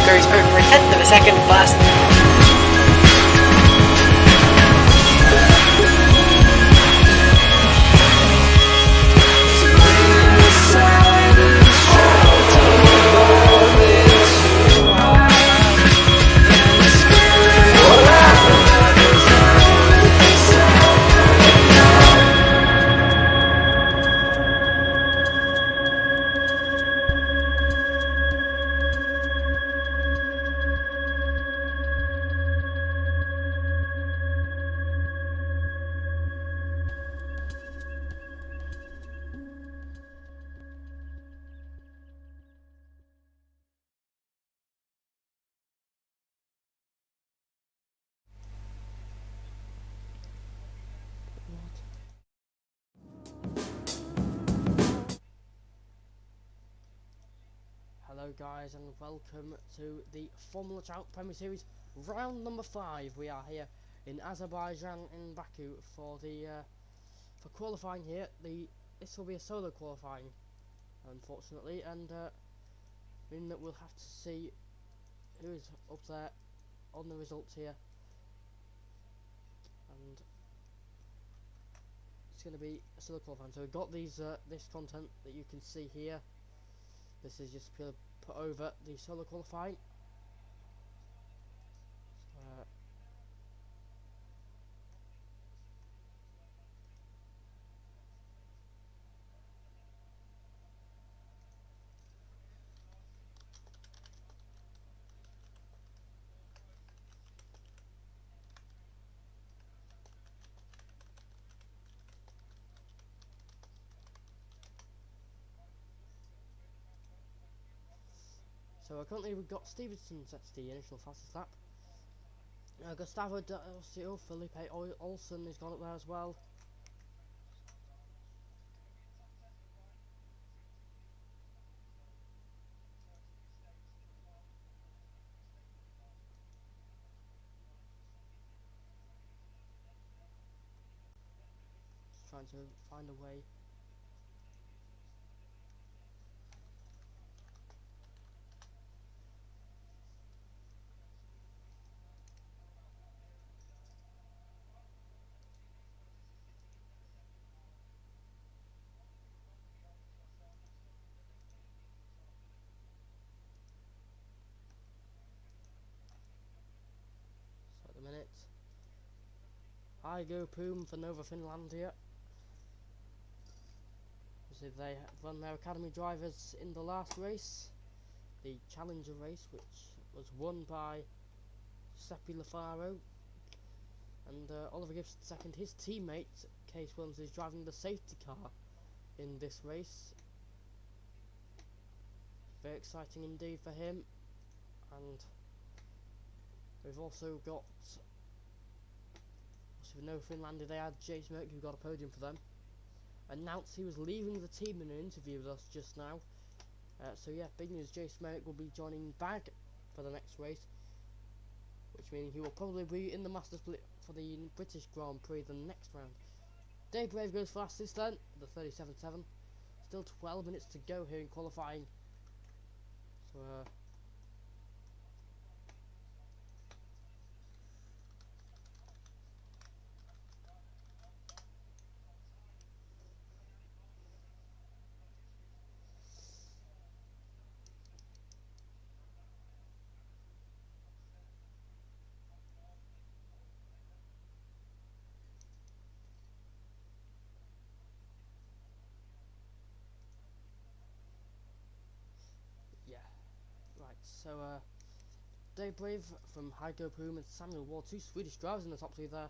goes over a tenth of a second fast. Hello guys and welcome to the Formula Challenge Premier Series round number 5. We are here in Azerbaijan in Baku for the for qualifying here. This will be a solo qualifying, unfortunately, and meaning that we'll have to see who is up there on the results here, and it's going to be a solo qualifying. So we've got these this content that you can see here. This is just pure put over the solo qualifying. So currently we've got Stevenson sets the initial fastest lap. Gustavo D'Alessio, Felipe Olsen has gone up there as well. Just trying to find a way. Minute. I go Poom for Nova Finlandia. So they run their academy drivers in the last race, the Challenger race, which was won by Seppi Lafaro, and Oliver Gibson second. His teammate Case Williams is driving the safety car in this race. Very exciting indeed for him. And we've also got, with no Finlandia, they had Jace Merck, who got a podium for them. Announced he was leaving the team in an interview with us just now. So yeah, big news, Jace Merck will be joining Bag for the next race, which means he will probably be in the Master Split for the British Grand Prix the next round. Dave Brave goes fastest then, the 37.7. Still 12 minutes to go here in qualifying. So So Dave Brave from Hygo Poom and Samuel Ward, two Swedish drivers in the top 2 there.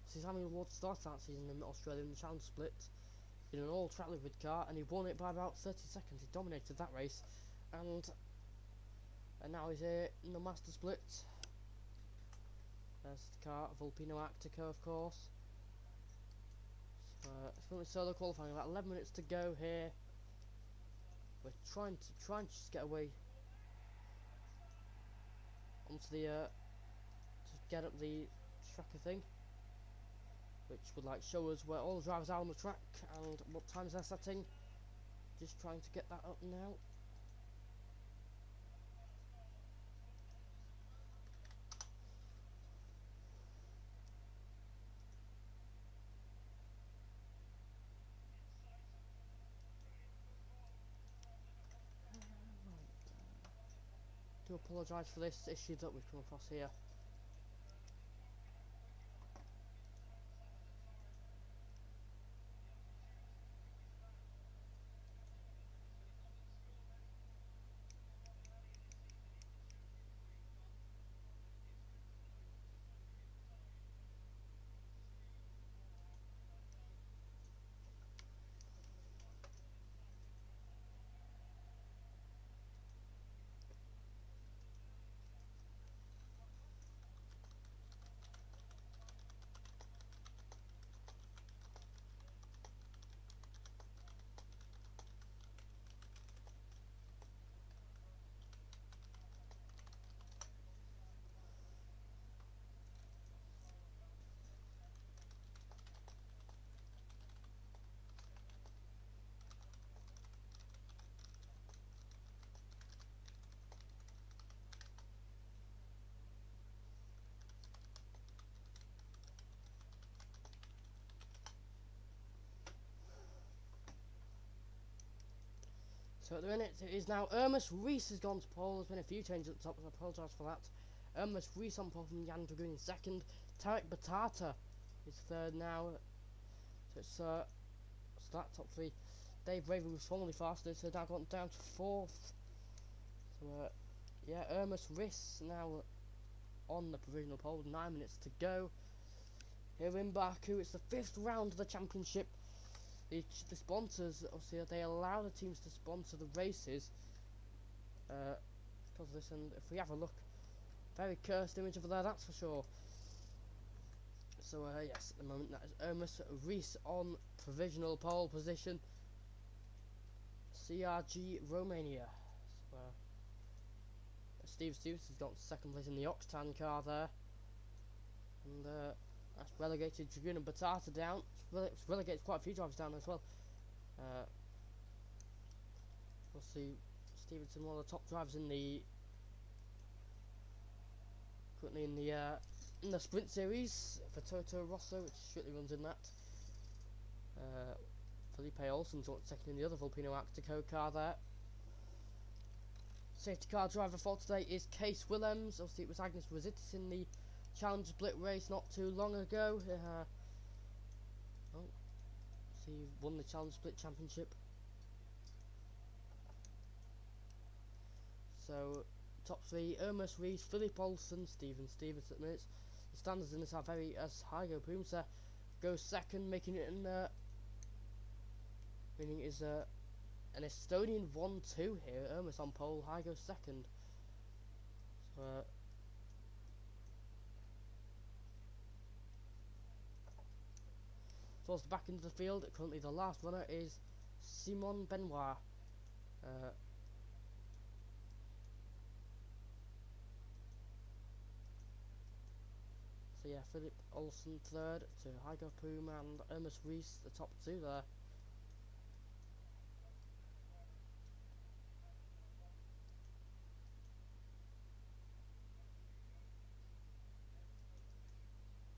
So Samuel Ward started that season in Australia in the Challenge Split in an all-track livered car, and he won it by about 30 seconds. He dominated that race, and now he's here in the Master Split. There's the car, Volpino Actico, of course. So it's currently solo qualifying, about 11 minutes to go here. We're trying to just get away onto the to get up the tracker thing, which would like show us where all the drivers are on the track and what times they're setting. Just trying to get that up now. to apologise for this issue that we've come across here. So at the minute it is now Ermus Reese has gone to pole. There's been a few changes at the top, so I apologise for that. Ermus Reese on pole from Jan Dragoon in second. Tarek Batata is third now. So it's so that top three. Dave Raven was formerly faster, so now gone down to fourth. So yeah, Ermus Reese now on the provisional pole. 9 minutes to go. Here in Baku, it's the 5th round of the championship. The sponsors, obviously, they allow the teams to sponsor the races because of this. And if we have a look, very cursed image over there, that's for sure. So yes, at the moment that is Ermus Reese on provisional pole position. CRG Romania. So, Steve Stevens has got second place in the Octane car there, and that's relegated Dragoon and Batata down. It's relegated quite a few drivers down as well. We'll see Stevenson, one of the top drivers in the currently in the sprint series for Toto Rosso, which strictly runs in that. Felipe Olsen's second in the other Volpino Arctico car there. Safety car driver for today is Case Willems. Obviously it was Agnes Rositis in the Challenge Split race not too long ago. He won the Challenge Split Championship. So top three: Ermus Reese, Philip Olsen, Stephen Stevens at the minutes. The standards in this are very as Hygo Pumsa goes second, making it meaning is an Estonian 1-2 here. Ermus on pole, Hygo second. So towards the back into the field, currently the last runner is Simon Benoit. So yeah, Philip Olsen third to Hygo Pum and Ermus Reese, the top two there.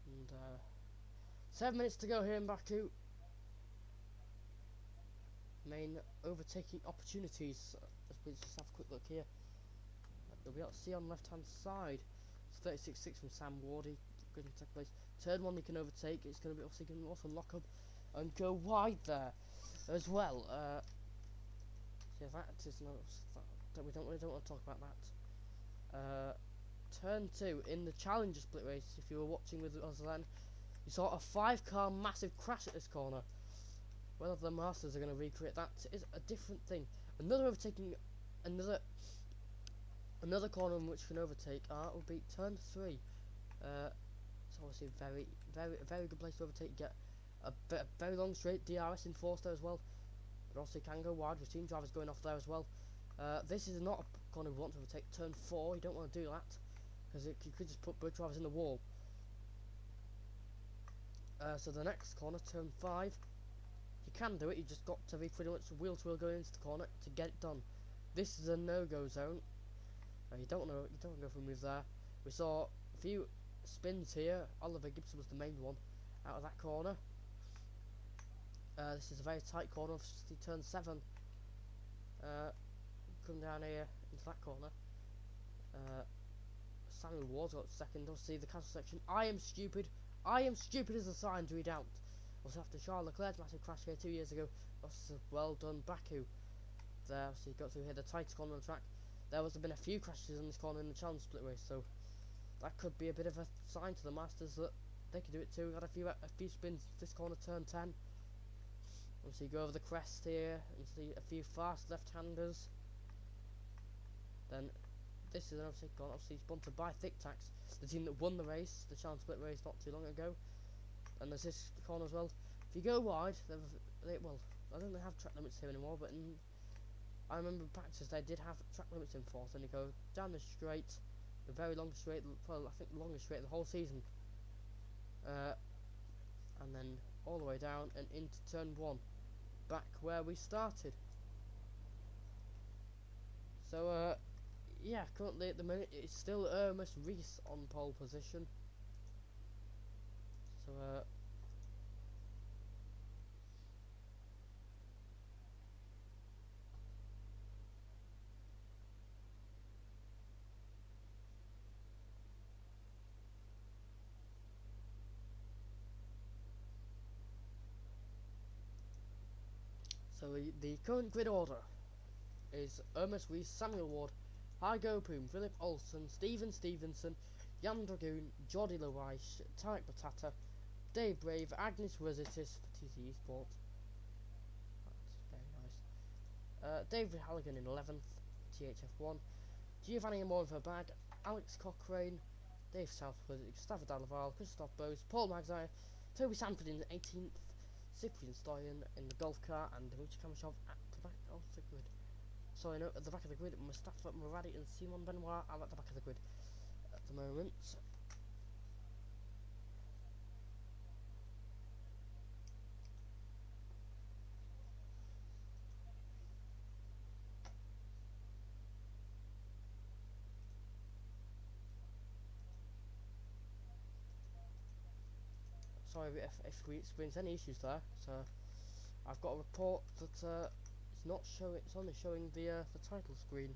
And 7 minutes to go here in Baku. Main overtaking opportunities. Let's just have a quick look here. You'll be able to see on the left hand side. It's 36.6 from Sam Wardy. Good in second place. Turn one they can overtake. It's going to be obviously going to also lock up and go wide there as well. So yeah, that is we don't want to talk about that. Turn 2 in the Challenger split race. If you were watching with us then, you saw a 5-car massive crash at this corner. Whether the Masters are going to recreate that is a different thing. Another overtaking, another corner in which you can overtake will be turn 3. It's obviously a very good place to overtake. Get a very long straight DRS enforced there as well, but also can go wide with team drivers going off there as well. This is not a corner we want to overtake. Turn 4, you don't want to do that because you could just put both drivers in the wall. So the next corner, turn 5, you can do it. You just got to be pretty much wheel to wheel going into the corner to get it done. This is a no-go zone. You don't want to go for a move there. We saw a few spins here. Oliver Gibson was the main one out of that corner. This is a very tight corner. Obviously, turn 7. Come down here into that corner. Samuel Ward got second. Obviously, the castle section. I am stupid. I am stupid is a sign to read out. Also, after Charles Leclerc's massive crash here 2 years ago, also well done, Baku. There, obviously, got through here the tightest corner on the track. There must have been a few crashes in this corner in the challenge split race, so that could be a bit of a sign to the Masters that they could do it too. We got a few spins this corner, turn 10. Obviously, go over the crest here and see a few fast left-handers. Then this is obviously gone. Obviously, sponsored by Thick Tax, the team that won the race, the challenge split race, not too long ago. And there's this corner as well. If you go wide, well, I don't think they have track limits here anymore, but I remember in practice they did have track limits in force, and you go down the straight, the very long straight, well, I think the longest straight the whole season, and then all the way down and into turn 1, back where we started. So yeah, currently at the minute it's still Ermus Reese on pole position. So the current grid order is Ermus Reese, Samuel Ward, Hygo Poom, Philip Olsen, Stephen Stevenson, Jan Dragoon, Jordi Lewis, Tarek Batata, Dave Brave, Agnes Rositis for TCE Sport. That's very nice. David Halligan in 11th, THF1. Giovanni Amore for bag, Alex Cochrane, Dave Southwood, Stafford Dalaval, Christoph Bose, Paul Magzire, Toby Sanford in 18th, Cyprian Stoyan in the golf car, and Dmitry Kamashov at the back of the grid. Sorry, no, at the back of the grid, Mustafa Muradi and Simon Benoit are at the back of the grid at the moment. Sorry if we experience any issues there. So I've got a report that it's not showing. It's only showing the title screen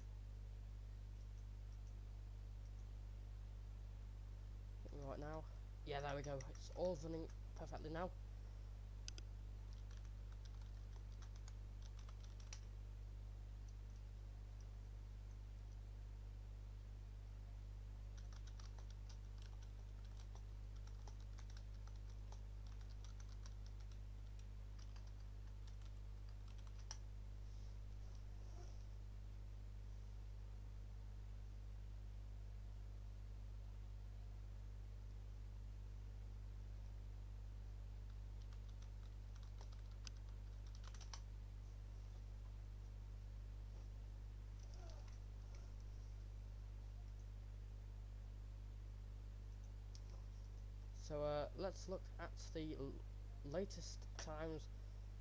right now. Yeah, there we go. It's all running perfectly now. So let's look at the latest times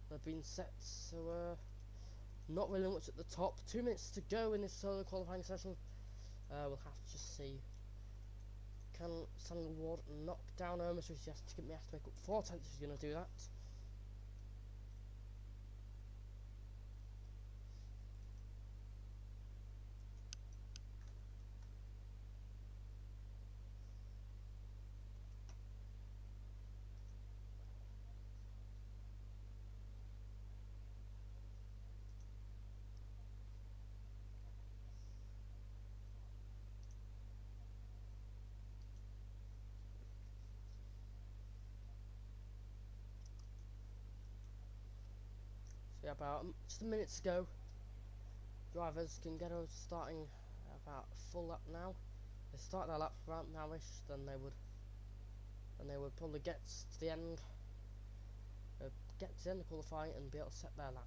that have been set. So not really much at the top. 2 minutes to go in this solo qualifying session. We'll have to just see. Can Samuel Ward knock down Ermus Reese? He has to make up 4 tenths. He's going to do that. So yeah, about just a minute to go. Drivers can get us starting about full lap now. They start their lap around nowish, then they would probably get to the end, of qualifying and be able to set their lap.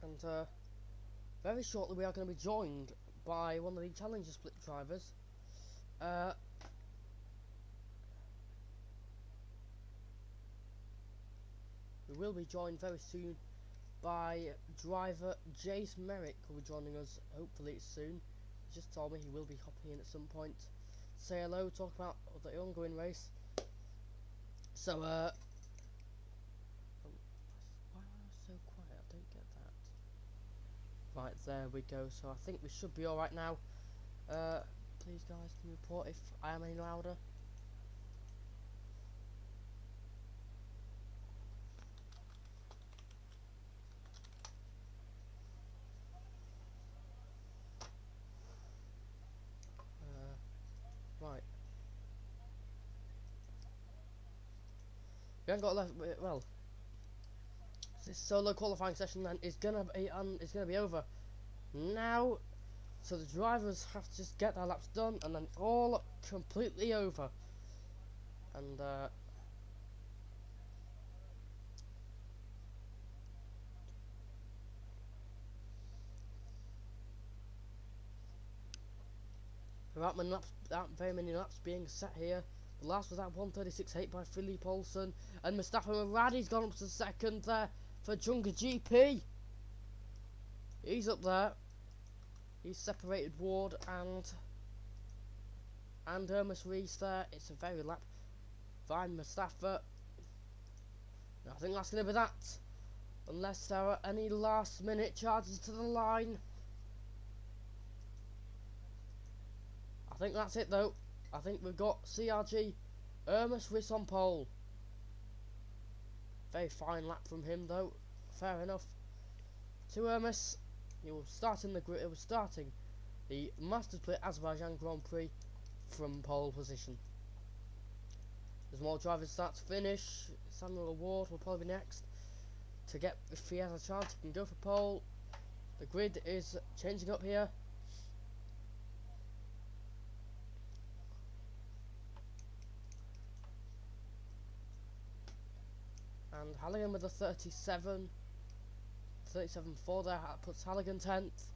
And very shortly we are going to be joined by one of the Challenger split drivers. We will be joined very soon by driver Jace Merrick, who will be joining us hopefully soon. He just told me he will be hopping in at some point. Say hello, talk about the ongoing race. So, why am I so quiet? I don't get that. Right, there we go. So I think we should be alright now. Please guys, can you report if I am any louder? Right. We haven't got left. Well, this solo qualifying session then is gonna be over now. So the drivers have to just get their laps done, and then it's all completely over. And without very many laps being set here. The last was at 1:36.8 by Philippe Olsen, and Mustafa Maradi's gone up to second there for Junker GP. He's up there. He's separated Ward and Hermes Reese there. It's a very lap by Mustafa. I think that's going to be that, unless there are any last minute charges to the line. I think that's it though. I think we've got CRG Hermes Reese on pole. Very fine lap from him though. Fair enough. To Hermes, he was starting the Master Split Azerbaijan Grand Prix from pole position. As more drivers start to finish, Samuel Ward will probably be next to get, if he has a chance, he can go for pole. The grid is changing up here. And Halligan with a 37.4 there puts Halligan 10th.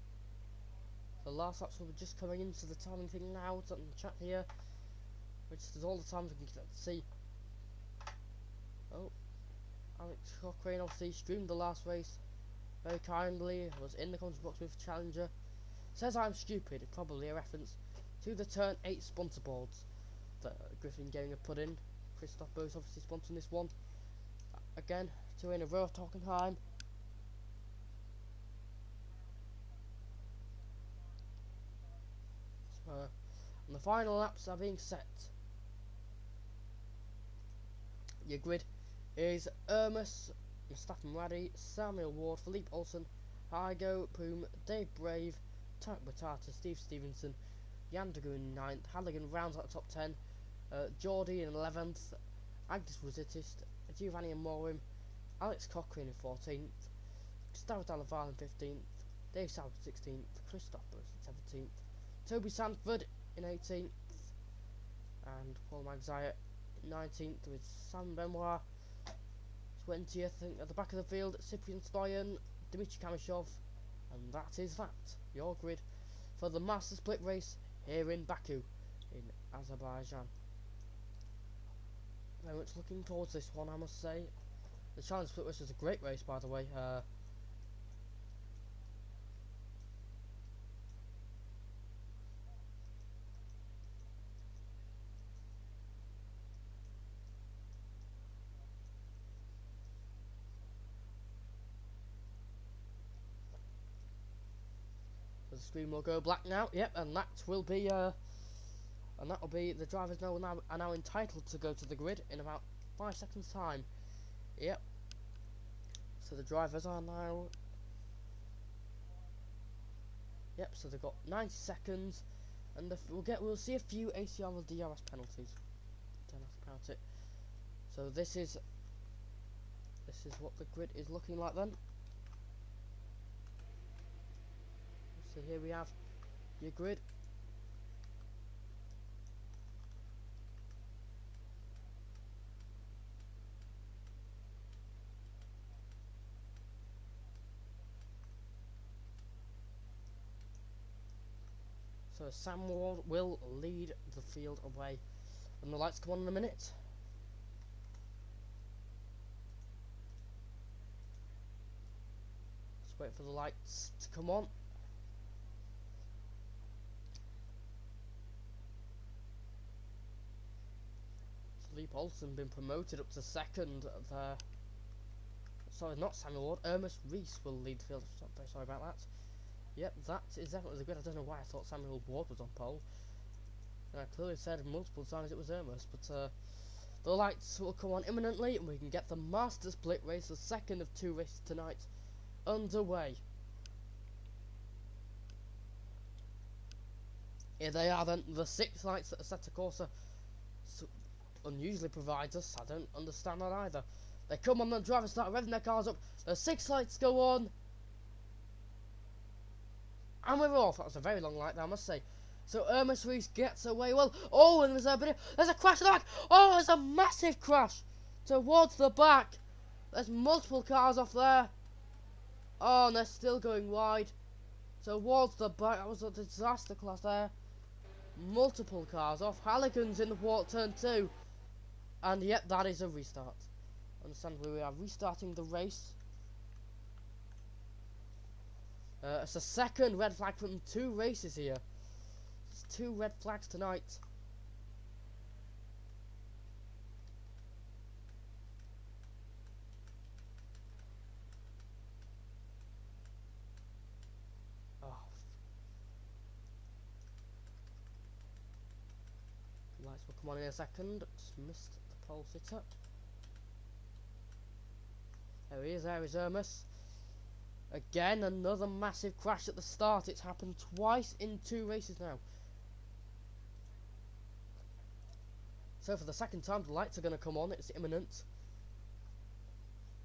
The last laps will be just coming into the timing thing now. It's on the chat here, which is all the times we can see. Oh, Alex Cochrane obviously streamed the last race very kindly. Was in the comments box with Challenger. Says I'm stupid. Probably a reference to the Turn 8 sponsor boards that Griffin Gaming have put in. Christoph Bo's obviously sponsoring this one. Again, 2 in a row of Tockenheim. And the final laps are being set. Your grid is Hermes, Mustafa Maradi, Samuel Ward, Philippe Olsen, Hygo, Poom, Dave Brave, Tarek Batata, Steve Stevenson, Jan de Groen in 9th, Halligan rounds out the top 10, Geordie in 11th, Agnes Rositist, Giovanni and Morim, Alex Cochrane in 14th, Gustavo Dalaval in 15th, Dave Sauer 16th, Christoph Burris in 17th, Toby Sanford in 18th, and Paul Magziah in 19th, with Sam Benoit 20th. At the back of the field, Cyprian Stoyan, Dmitry Kamishov, and that is that. Your grid for the Master Split race here in Baku, in Azerbaijan. Very much looking towards this one, I must say. The Challenge Split race is a great race, by the way. The screen will go black now. Yep, and that will be the drivers are now entitled to go to the grid in about 5 seconds time. Yep. So the drivers are now. Yep. So they've got 90 seconds, and we'll see a few ACR or DRS penalties. Don't ask about it. So this is what the grid is looking like then. So here we have your grid. So Sam Ward will lead the field away. And the lights come on in a minute. Let's wait for the lights to come on. Lee Paulson been promoted up to second there. Sorry, not Samuel Ward. Ernest Reese will lead the field. I'm very sorry about that. Yep, that is definitely the grid. I don't know why I thought Samuel Ward was on pole. And I clearly said multiple times it was Ernest, but the lights will come on imminently and we can get the Master Split race, the second of 2 races tonight, underway. Here they are then, the 6 lights that Assetto Corsa unusually provides us. I don't understand that either. They come on, the drivers start revving their cars up, the 6 lights go on, and we're off. That was a very long light there, I must say. So Ernest Reese gets away well. Oh, and there's a crash at the back. Oh, there's a massive crash towards the back. There's multiple cars off there. Oh, and they're still going wide towards the back. That was a disaster class there. Multiple cars off. Halligan's in the wall turn 2. And yet, that is a restart. Understandably, we are restarting the race. It's the second red flag from 2 races here. It's 2 red flags tonight. Oh. Lights will come on in a second. Just missed the pole sitter. There he is, there is Ernest. Again, another massive crash at the start. It's happened twice in 2 races now. So for the second time, the lights are going to come on. It's imminent.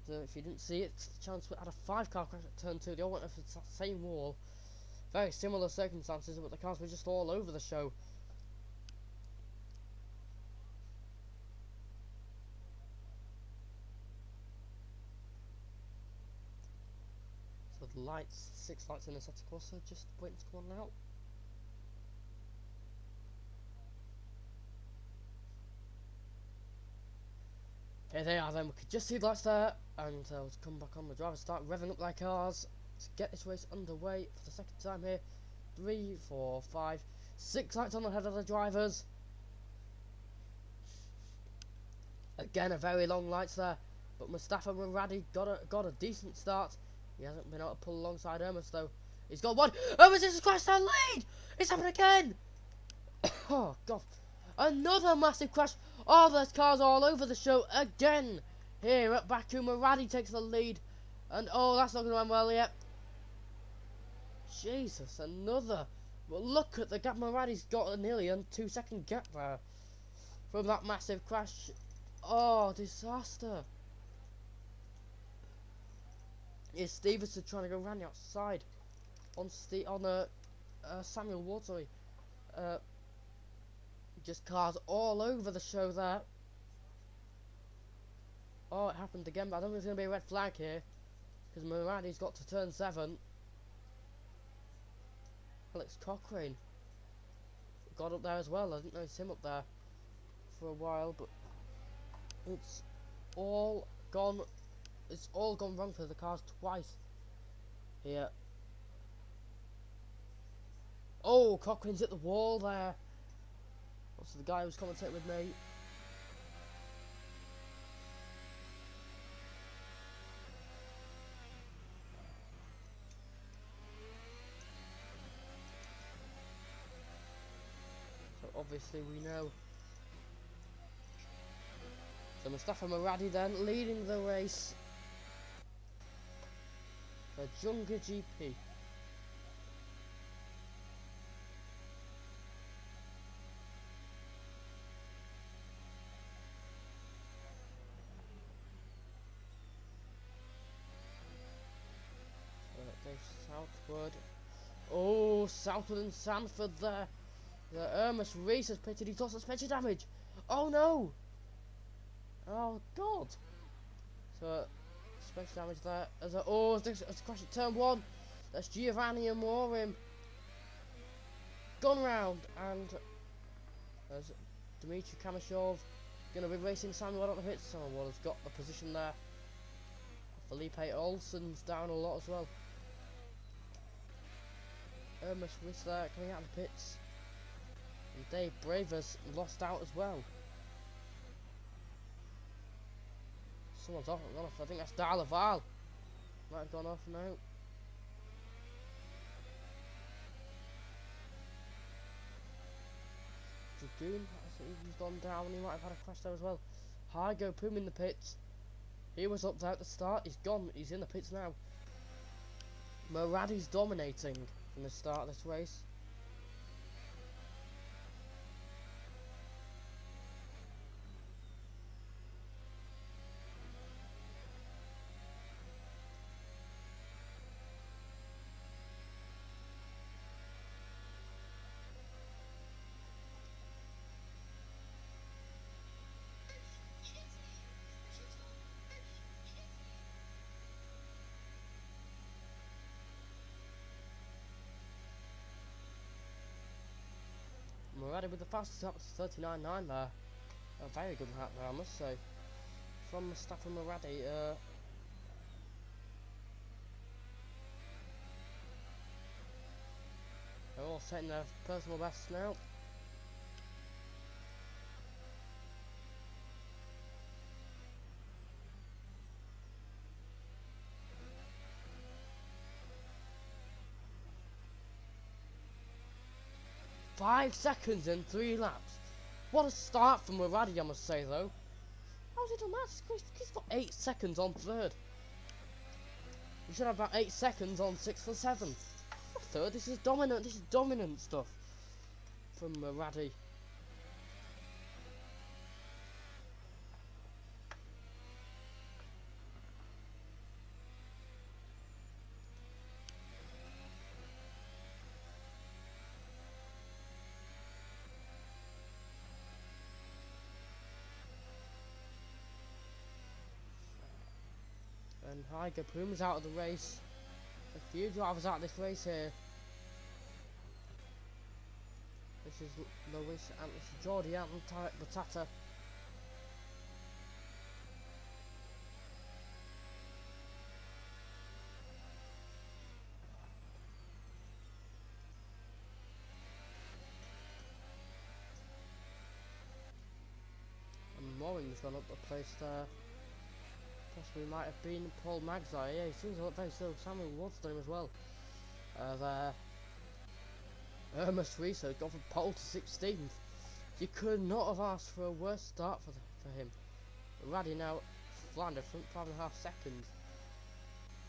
So if you didn't see it, the chance we had a 5-car crash at turn 2. They all went over the same wall. Very similar circumstances, but the cars were just all over the show. So the lights, 6 lights in the Assetto Corsa, just waiting to come on now. Here they are then, we could just see the lights there, and let's come back on. The drivers start revving up their cars to get this race underway for the second time here. 3, 4, 5, 6 lights on ahead of the drivers. Again, a very long lights there, but Mustafa Muradi got a decent start. He hasn't been able to pull alongside Ernest though. He's got one. Ernest has crashed that lead! It's happened again! Oh god. Another massive crash. Oh, there's cars all over the show again. Here at Baku, Muradi takes the lead. And oh, that's not going to end well yet. Jesus, another. Well, look at the gap. Muradi's got a nearly 2-second gap there from that massive crash. Oh, disaster. Here's Stevenson trying to go round the outside on Samuel Ward, sorry. Just cars all over the show there. Oh, it happened again, but I don't think there's going to be a red flag here, because Muradi's got to turn 7. Alex Cochrane got up there as well. I didn't notice him up there for a while, but it's all gone wrong for the cars twice here. Oh, Cochrane's at the wall there. Also, the guy who's commentating with me. So obviously we know. So Mustafa Muradi then leading the race for Junga GP. Southward. Oh, Southward and Sanford there. The Ernest Reese has pitted. He's got suspension damage. Oh no. Oh god. So suspension damage there. As a crash at turn 1. That's Giovanni Amorim. gone round, and there's Dmitry Kamashov going to be racing Samuel on the pits. Samuel has got the position there. Felipe Olsen's down a lot as well. Ermas Riss there coming out of the pits. And Dave Braver's lost out as well. Someone's off, gone off. I think that's Darlaval. Might have gone off now. Dragoon, he's gone down. He might have had a crash there as well. Hygo Pum in the pits. He was up there at the start. He's gone. He's in the pits now. Moradi's dominating from the start of this race. Moradi with the fastest lap, 39.9 there. A very good lap there, I must say. From Mustafa Moradi. They're all setting their personal bests now. Five seconds in 3 laps. What a start from Moradi, I must say, though. How's he done that? He's got 8 seconds on 3rd. He should have about 8 seconds on 6th and 7th. 3rd, this is dominant stuff from Moradi. And Hygo Puma's out of the race. A few drivers out of this race here. This is Luis and this is Jordi and Tarek Batata. And Moring's gone up the place there. Possibly might have been Paul Magzai. Yeah, he seems to look very slow. Samuel Ward's done him as well. Ermas Riso got from pole to 16th. You could not have asked for a worse start for him. Raddy now Flander front 5.5 seconds.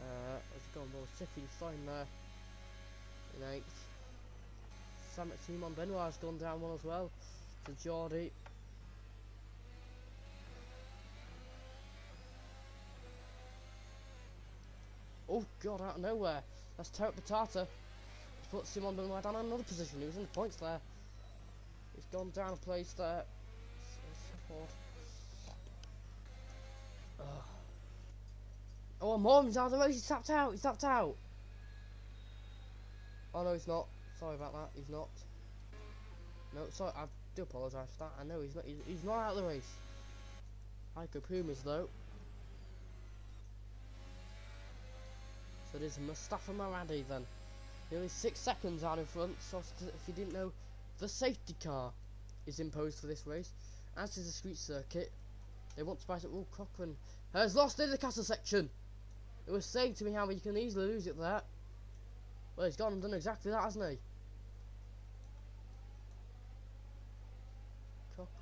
Has gone more Tiffy fine there in 8th. Simon Benoit has gone down one as well. To Jordi. Oh god, out of nowhere. That's Tarek Batata. He's put Simon Benoit down in another position. He was in the points there. He's gone down a place there. Oh, and Mormon's out of the race. He's tapped out. He's tapped out. Oh no, he's not. Sorry about that. He's not. No, sorry. I do apologise for that. I know he's not. He's not out of the race. Hygo Pumas though. So it is Mustafa Moradi then. Nearly 6 seconds out in front. So if you didn't know, the safety car is imposed for this race. As is the street circuit. They want to spice up. Oh, Cochrane has lost in the castle section. It was saying to me how you can easily lose it there. Well, he's gone and done exactly that, hasn't he?